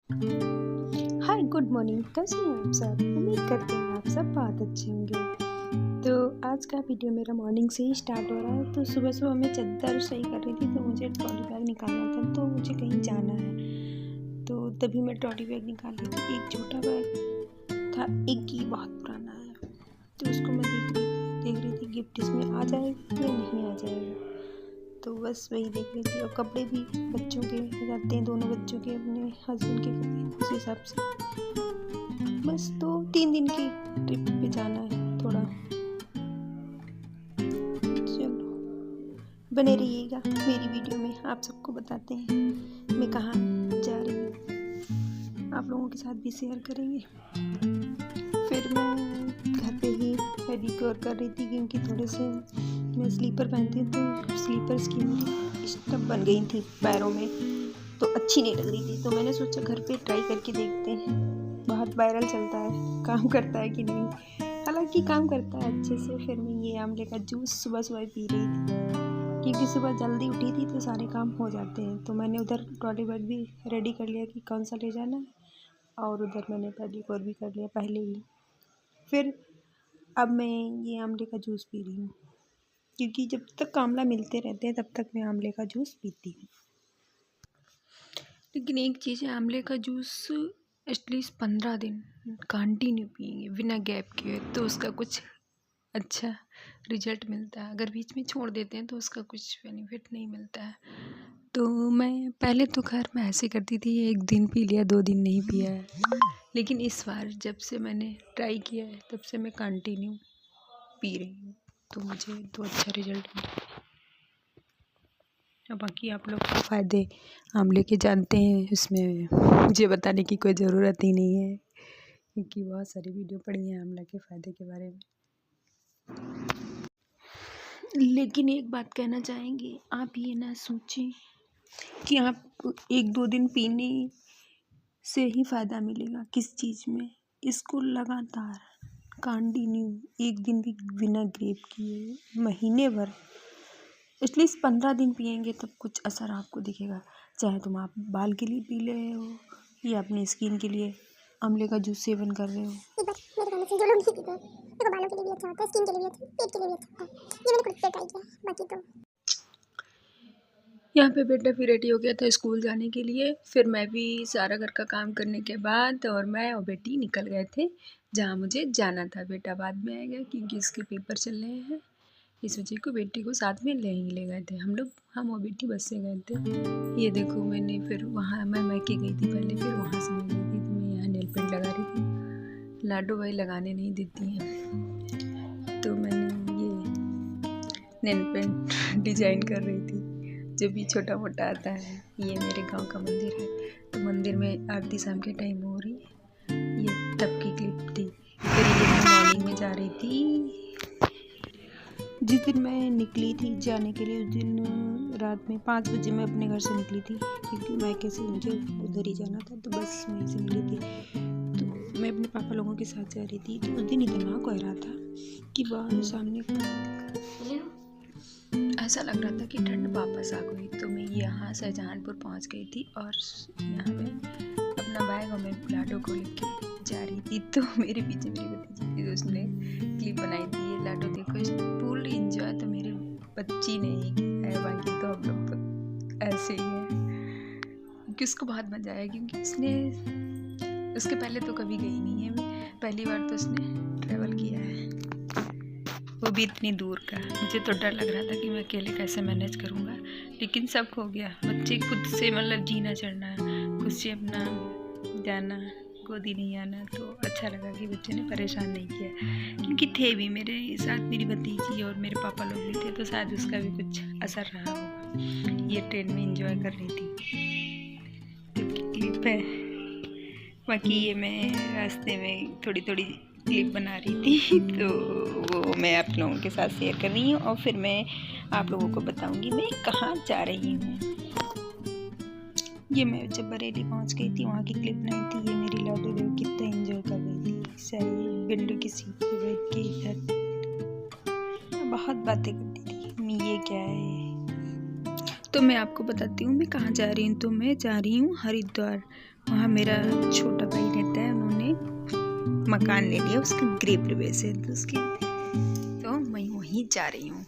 Hi good morning, कैसे हैं आप सब। उम्मीद करते हैं आप सब बहुत अच्छे होंगे। तो आज का वीडियो मेरा मॉर्निंग से ही स्टार्ट हो रहा है। तो सुबह सुबह मैं चादर सही कर रही थी, तो मुझे ट्रॉली बैग निकालना था, तो मुझे कहीं जाना है। तो तभी मैं ट्रॉली बैग निकाल रही थी। एक छोटा बैग था, एक ही बहुत पुराना है, तो उसको मैं देख रही थी गिफ्ट इसमें आ जाएगा या नहीं आ जाएगा। तो बस वही देख रही थी। और कपड़े भी बच्चों के जाते हैं, दोनों बच्चों के, अपने हस्बैंड के कपड़े, उस हिसाब से बस। तो 3 दिन की ट्रिप पे जाना है थोड़ा। चलो बने रहिएगा मेरी वीडियो में, आप सबको बताते हैं मैं कहाँ जा रही हूँ, आप लोगों के साथ भी शेयर करेंगे। फिर मैं घर पे ही पेडिक्योर कर रही थी, क्योंकि थोड़े से मैं स्लीपर पहनती हूँ, तो स्लीपर्स की मेरी स्टब बन गई थी पैरों में, तो अच्छी नहीं लग रही थी। तो मैंने सोचा घर पे ट्राई करके देखते हैं, बहुत वायरल चलता है, काम करता है कि नहीं। हालांकि काम करता है अच्छे से। फिर मैं ये आंवले का जूस सुबह सुबह पी रही थी, क्योंकि सुबह जल्दी उठी थी तो सारे काम हो जाते हैं। तो मैंने उधर ट्रॉली बैग भी रेडी कर लिया कि कौन सा ले जाना है, और उधर मैंने पेडिक्योर भी कर लिया पहले ही। फिर अब मैं ये आंवले का जूस पी रही हूँ, क्योंकि जब तक आंवला मिलते रहते हैं तब तक मैं आंवले का जूस पीती हूँ। लेकिन एक चीज़ है, आंवले का जूस एटलीस्ट 15 दिन कंटिन्यू पिएंगे बिना गैप के, तो उसका कुछ अच्छा रिजल्ट मिलता है। अगर बीच में छोड़ देते हैं तो उसका कुछ बेनिफिट नहीं मिलता है। तो मैं पहले तो खैर मैं ऐसे करती थी, 1 दिन पी लिया, 2 दिन नहीं पिया है। लेकिन इस बार जब से मैंने ट्राई किया है तब से मैं कंटिन्यू पी रही हूँ, तो मुझे तो अच्छा रिजल्ट मिला। बाकी आप लोग को फ़ायदे आंवले के जानते हैं, इसमें मुझे बताने की कोई ज़रूरत ही नहीं है, क्योंकि बहुत सारी वीडियो पड़ी हैं आंवला के फ़ायदे के बारे में। लेकिन एक बात कहना चाहेंगे, आप ये ना सोचें कि आप 1-2 दिन पीने से ही फ़ायदा मिलेगा किस चीज़ में। इसको लगातार कंटिन्यू 1 दिन भी बिना गैप किए महीने भर एटलीस्ट 15 दिन पिएंगे, तब कुछ असर आपको दिखेगा। चाहे तुम आप बाल के लिए पी रहे हो या अपनी स्किन के लिए आंवले का जूस सेवन कर रहे हो। एक बार मेरे कहने से जो लोग नहीं पीते, देखो बालों के लिए भी अच्छा होता है, स्किन के लिए भी अच्छा है, पेट के लिए भी अच्छा होता है। ये मैंने खुद पे ट्राई किया। बाकी तो यहाँ पे बेटा फिर रेडी हो गया था स्कूल जाने के लिए। फिर मैं भी सारा घर का काम करने के बाद, और मैं और बेटी निकल गए थे जहाँ मुझे जाना था। बेटा बाद में आएगा क्योंकि इसके पेपर चल रहे हैं, इस वजह को बेटी को साथ में ले गए थे हम लोग। हम और बेटी बस से गए थे। ये देखो मैंने फिर वहाँ मैं मैके गई थी पहले, फिर वहाँ से मैं गई थी, तो मैं यहाँ नेल पेंट लगा रही थी। लाडो भाई लगाने नहीं देती हैं, तो मैंने ये नेल पेंट डिजाइन कर रही थी, जो भी छोटा मोटा आता है। ये मेरे गांव का मंदिर है, तो मंदिर में आरती शाम के टाइम हो रही है। ये तब की क्लिप थी। फिर ये मैं मॉर्निंग में जा रही थी, जिस दिन मैं निकली थी जाने के लिए, उस दिन रात में 5 बजे मैं अपने घर से निकली थी, क्योंकि मैके से मुझे उधर ही जाना था, तो बस वहीं से मिली थी। तो मैं अपने पापा लोगों के साथ जा रही थी। तो उस दिन इतना कोहरा था कि बाहर सामने ऐसा लग रहा था कि ठंड वापस आ गई। तो मैं यहाँ शाहजहानपुर पहुँच गई थी, और यहाँ मैं अपना बैग और मैं लाडो को लेके जा रही थी। तो मेरे पीछे मेरी भतीजी थी, तो उसने क्लिप बनाई थी, ये लाडो देखो फुल इंजॉय। तो मेरे बच्ची ने ही किया है, बाकी तो हम लोग तो ऐसे ही हैं, क्योंकि उसको बहुत मज़ा आया, क्योंकि उसके पहले तो कभी गई नहीं है, पहली बार तो उसने ट्रैवल किया है, वो भी इतनी दूर का। मुझे तो डर लग रहा था कि मैं अकेले कैसे मैनेज करूँगा, लेकिन सब हो गया। बच्चे खुद से मतलब जीना चढ़ना, खुद से अपना जाना, गोदी नहीं आना, तो अच्छा लगा कि बच्चे ने परेशान नहीं किया, क्योंकि थे भी मेरे साथ मेरी भतीजी और मेरे पापा लोग भी थे, तो शायद उसका भी कुछ असर रहा होगा। ये ट्रेन में इंजॉय कर रही थी, क्लिप है। बाकी ये मैं रास्ते में थोड़ी थोड़ी क्लिप बना रही थी, तो वो मैं आप लोगों के साथ शेयर कर रही हूँ, और फिर मैं आप लोगों को बताऊंगी मैं कहाँ जा रही हूँ। ये मैं जब बरेली पहुँच गई थी, वहाँ की क्लिप बनाई थी। ये मेरी लाडो देव कितना एंजॉय कर रही थी, सारी विंडो की सीट पे बैठ के इधर बहुत बातें करती थी। ये क्या है, तो मैं आपको बताती हूँ मैं कहाँ जा रही हूँ। तो मैं जा रही हूँ हरिद्वार। वहाँ मेरा छोटा भाई रहता है, उन्होंने मकान ले लिया उसके गृह प्रवेश है, तो उसके तो मैं वहीं जा रही हूँ।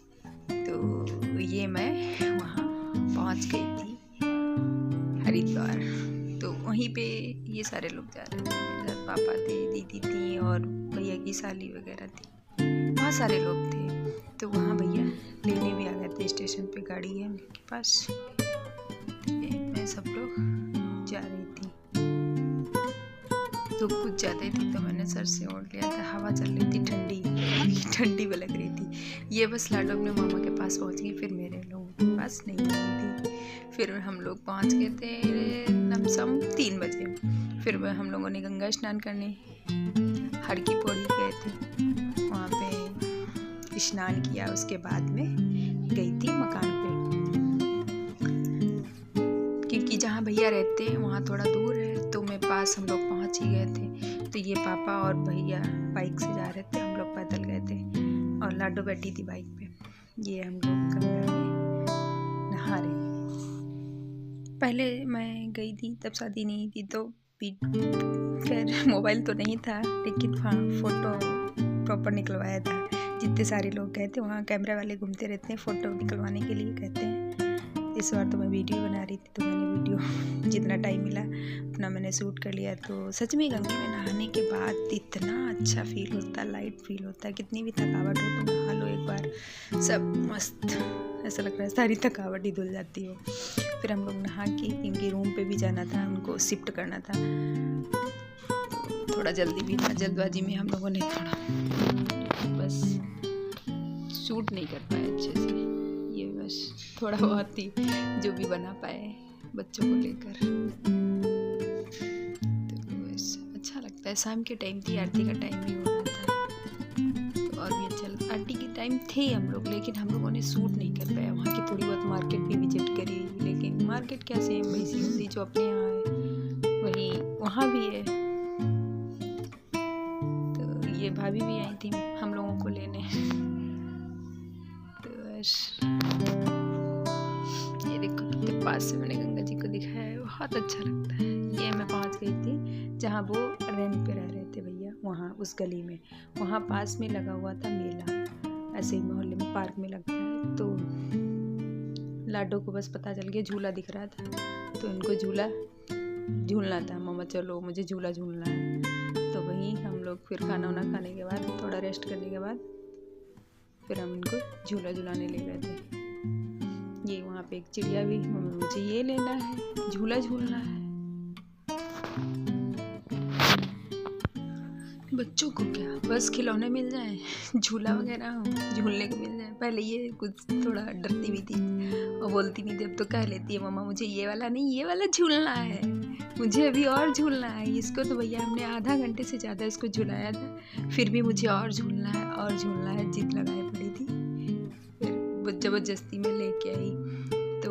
तो ये मैं वहाँ पहुँच गई थी हरिद्वार। तो वहीं पे ये सारे लोग जा रहे थे, मेरे साथ पापा थे, दीदी थी और भैया की साली वगैरह थी, बहुत सारे लोग थे। तो वहाँ भैया लेने भी आ गए थे, स्टेशन पे गाड़ी है उनके पास। मैं सब लोग जा रही थी, तो कुछ ज़्यादा ही थी, तो मैंने सर से ओढ़ लिया था। हवा चल रही थी, ठंडी भी लग रही थी। ये बस लाडो अपने मामा के पास पहुंच गई, फिर मेरे लोगों के पास नहीं आई थी। फिर हम लोग पहुंच गए थे लमसम 3 बजे। फिर हम लोगों ने गंगा स्नान करने हर की पौड़ी गए थे, वहाँ पे स्नान किया। उसके बाद में गई थी मकान पे, क्योंकि जहाँ भैया रहते हैं वहाँ थोड़ा दूर है, तो मैं पास हम लोग पहुँच ही गए थे। तो ये पापा और भैया बाइक से जा रहे थे, हम लोग पैदल गए थे और लाडो बैठी थी बाइक पे। ये हम लोग गंगा में नहा रहे। पहले मैं गई थी तब शादी नहीं थी, तो फिर मोबाइल तो नहीं था, लेकिन हाँ फ़ोटो प्रॉपर निकलवाया था। जितने सारे लोग गए थे वहाँ कैमरा वाले घूमते रहते हैं, फ़ोटो निकलवाने के लिए कहते हैं। इस बार तो मैं वीडियो बना रही थी, तो मैंने वीडियो जितना टाइम मिला उतना मैंने शूट कर लिया। तो सच में गंगे में नहाने के बाद इतना अच्छा फील होता है, लाइट फील होता है। कितनी भी थकावट हो तो नहा लो एक बार, सब मस्त, ऐसा लग रहा है सारी थकावट ही धुल जाती हो। फिर हम लोग नहा के इनके रूम पे भी जाना था, उनको शिफ्ट करना था, तो थोड़ा जल्दी भी था, जल्दबाजी में हम लोगों ने थोड़ा बस शूट नहीं कर पाए अच्छे से। ये बस थोड़ा बहुत ही जो भी बना पाए बच्चों को लेकर। तो बस अच्छा लगता है। शाम के टाइम थी, आरती का टाइम भी हो रहा था, तो और भी अच्छा लगता। आरती के टाइम थे हम लोग, लेकिन हम लोगों ने शूट नहीं कर पाया। वहाँ की थोड़ी बहुत मार्केट भी विजिट करी, लेकिन मार्केट क्या सेम वैसी होती जो अपने यहाँ है वही वहाँ भी है। तो ये भाभी भी आई थी हम लोगों को लेने। तो बस ये देखो कितने पास से मैंने गंगा जी को दिखाया है, बहुत अच्छा लगता है। ये मैं पहुँच गई थी जहाँ वो रेंट पे रह रहे थे भैया, वहाँ उस गली में। वहाँ पास में लगा हुआ था मेला, ऐसे ही मोहल्ले में पार्क में लगता है। तो लाडो को बस पता चल गया, झूला दिख रहा था, तो इनको झूला झूलना था। मम्मा चलो मुझे झूला झूलना है। तो वहीं हम लोग फिर खाना वाना खाने के बाद, थोड़ा रेस्ट करने के बाद, फिर हम इनको झूला झुलाने ले गए थे। ये वहाँ पे एक चिड़िया भी, मम्मी मुझे ये लेना है, झूला झूलना है। बच्चों को क्या बस खिलौने मिल जाए, झूला वगैरह हो, झूलने को मिल जाए। पहले ये कुछ थोड़ा डरती भी थी और बोलती भी थी, अब तो कह लेती है मम्मा मुझे ये वाला नहीं, ये वाला झूलना है, मुझे अभी और झूलना है। इसको तो भैया हमने आधा घंटे से ज़्यादा इसको झुलाया था, फिर भी मुझे और झूलना है और झूलना है, जिद लगाए पड़ी थी। फिर ज़बरदस्ती में लेके आई। तो